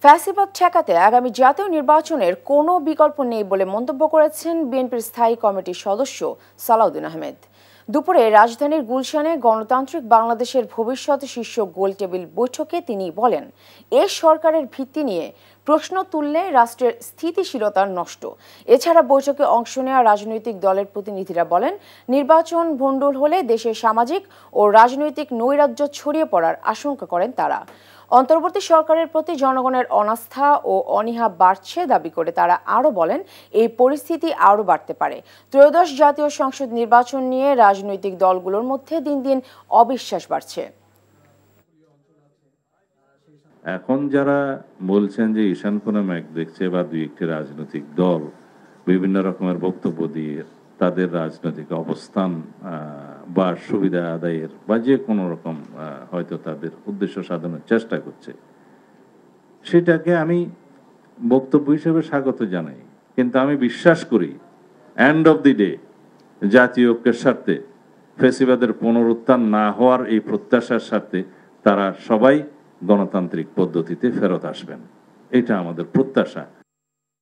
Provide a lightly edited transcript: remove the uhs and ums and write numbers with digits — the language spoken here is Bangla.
ফ্যাসিবাদ ঠেকাতে আগামী জাতীয় নির্বাচনের কোনো বিকল্প নেই বলে মন্তব্য করেছেন বিএনপির স্থায়ী কমিটির সদস্য সালাউদ্দিন আহমেদ। দুপুরে রাজধানীর গুলশানে গণতান্ত্রিক বাংলাদেশের ভবিষ্যৎ শীর্ষ গোলটেবিল বৈঠকে তিনি বলেন, এ সরকারের ভিত্তি নিয়ে প্রশ্ন তুললে রাষ্ট্রের স্থিতিশীলতা নষ্ট। এছাড়া বৈঠকে অংশ নেওয়া রাজনৈতিক দলের প্রতিনিধিরা বলেন, নির্বাচন ভণ্ডুল হলে দেশের সামাজিক ও রাজনৈতিক নৈরাজ্য ছড়িয়ে পড়ার আশঙ্কা করেন তারা। অন্তর্বর্তী সরকারের প্রতি জনগণের অনাস্থা ও অনীহা বাড়ছে দাবি করে তারা আরও বলেন, এই পরিস্থিতি আরও বাড়তে পারে। ত্রয়োদশ জাতীয় সংসদ নির্বাচন নিয়ে রাজনৈতিক দলগুলোর মধ্যে দিন দিন অবিশ্বাস বাড়ছে। এখন যারা বলছেন যে ঈশানকোণে মেঘ দেখছে বা দুই একটি রাজনৈতিক দল বিভিন্ন রকমের বক্তব্য দিয়ে তাদের রাজনৈতিক অবস্থান বা সুবিধা আদায়ের বা যে কোনো রকম হয়তো তাদের উদ্দেশ্য সাধনের চেষ্টা করছে, সেটাকে আমি বক্তব্য হিসেবে স্বাগত জানাই। কিন্তু আমি বিশ্বাস করি এন্ড অফ দি ডে জাতীয় ঐক্যের স্বার্থে, ফ্যাসিবাদের পুনরুত্থান না হওয়ার এই প্রত্যাশার স্বার্থে তারা সবাই গণতান্ত্রিক পদ্ধতিতে ফেরত আসবেন, এটা আমাদের প্রত্যাশা।